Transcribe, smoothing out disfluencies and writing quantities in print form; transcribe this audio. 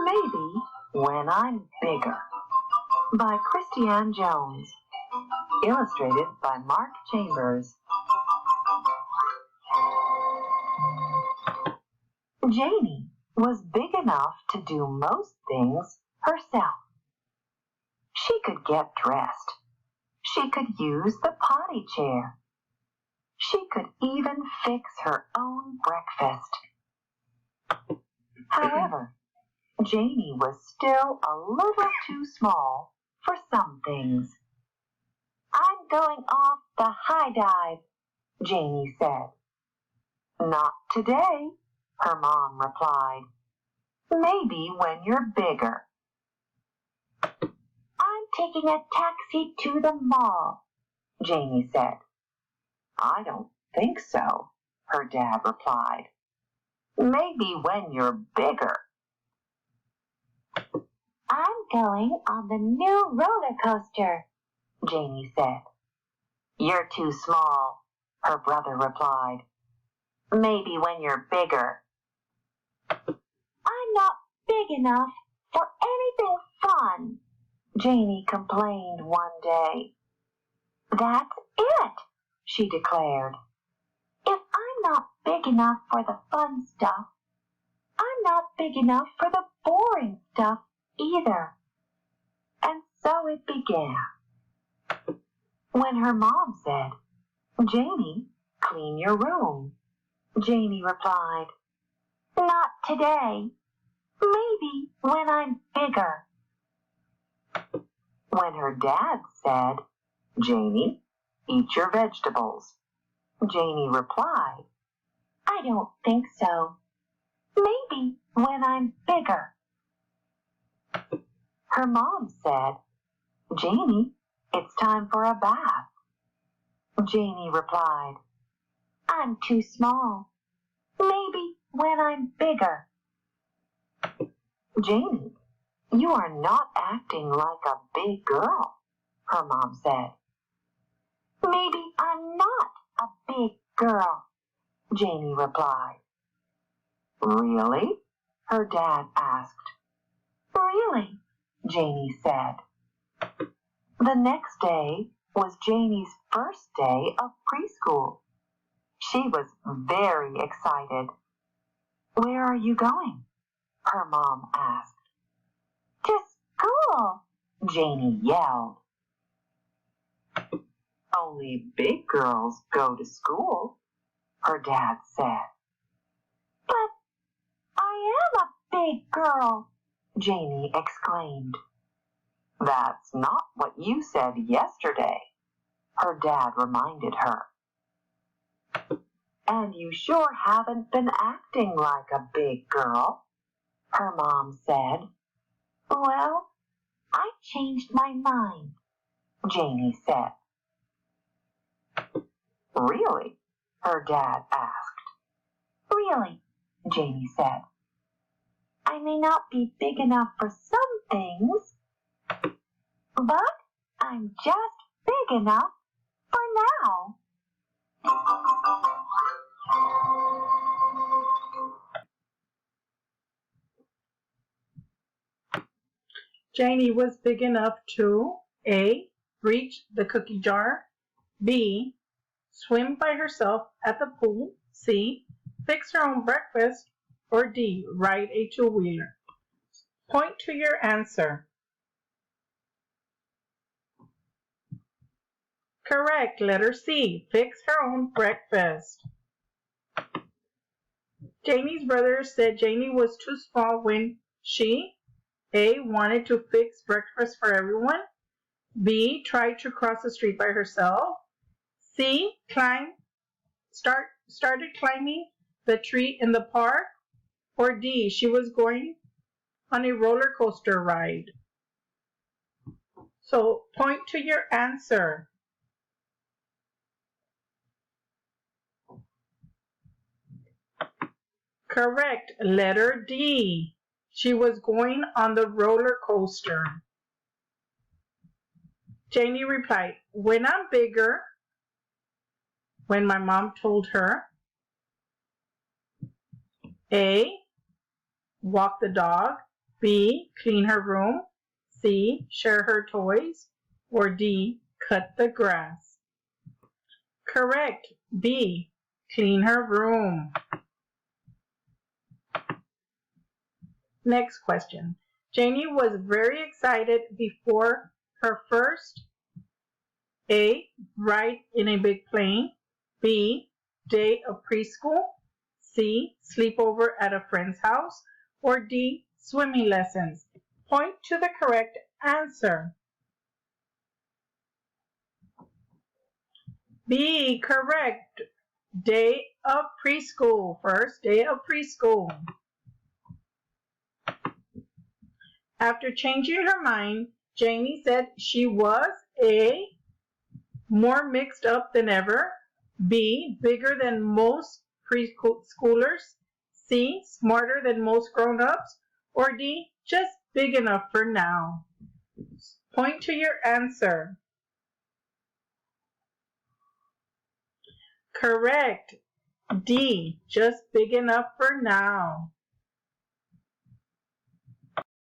Maybe when I'm bigger. By Christiane Jones. Illustrated by Mark Chambers. Janie was big enough to do most things herself. She could get dressed. She could use the potty chair. She could even fix her own breakfast. However, Janie was still a little too small for some things. I'm going off the high dive, Janie said. Not today, her mom replied. Maybe when you're bigger. I'm taking a taxi to the mall, Janie said. I don't think so, her dad replied. Maybe when you're bigger. I'm going on the new roller coaster, Janie said. You're too small, her brother replied. Maybe when you're bigger. I'm not big enough for anything fun, Janie complained one day. That's it, she declared. If I'm not big enough for the fun stuff, I'm not big enough for the boring stuff either. And so it began. When her mom said, Janie, clean your room, Janie replied, Not today. Maybe when I'm bigger. When her dad said, Janie, eat your vegetables, Janie replied, I don't think so. Maybe when I'm bigger. Her mom said, Janie, it's time for a bath. Janie replied, I'm too small. Maybe when I'm bigger. Janie, you are not acting like a big girl, her mom said. Maybe I'm not a big girl, Janie replied. Really? Her dad asked. Really, Janie said. The next day was Janie's first day of preschool. She was very excited. Where are you going? Her mom asked. To school, Janie yelled. Only big girls go to school, her dad said. But I am a big girl, Janie exclaimed. That's not what you said yesterday, her dad reminded her. And you sure haven't been acting like a big girl, her mom said. Well, I changed my mind, Janie said. Really? Her dad asked. Really, Janie said. I may not be big enough for some things, but I'm just big enough for now. Janie was big enough to A. Reach the cookie jar, B. Swim by herself at the pool, C. Fix her own breakfast, or D. Ride a two-wheeler. Point to your answer. Correct, letter C. Fix her own breakfast. Janie's brother said Janie was too small when she A. Wanted to fix breakfast for everyone, B. Tried to cross the street by herself, C. Started climbing the tree in the park, or D. She was going on a roller coaster ride. So point to your answer. Correct, letter D. She was going on the roller coaster. Janie replied, when I'm bigger, when my mom told her, A. Walk the dog, B, clean her room, C, share her toys, or D, cut the grass? Correct. B, clean her room. Next question. Janie was very excited before her first A, ride in a big plane, B, day of preschool, C, sleepover at a friend's house, or D, swimming lessons. Point to the correct answer. B, correct. Day of preschool. First day of preschool. After changing her mind, Janie said she was A, more mixed up than ever, B, bigger than most preschoolers, C, smarter than most grown-ups, or D, just big enough for now. Point to your answer. Correct. D, just big enough for now.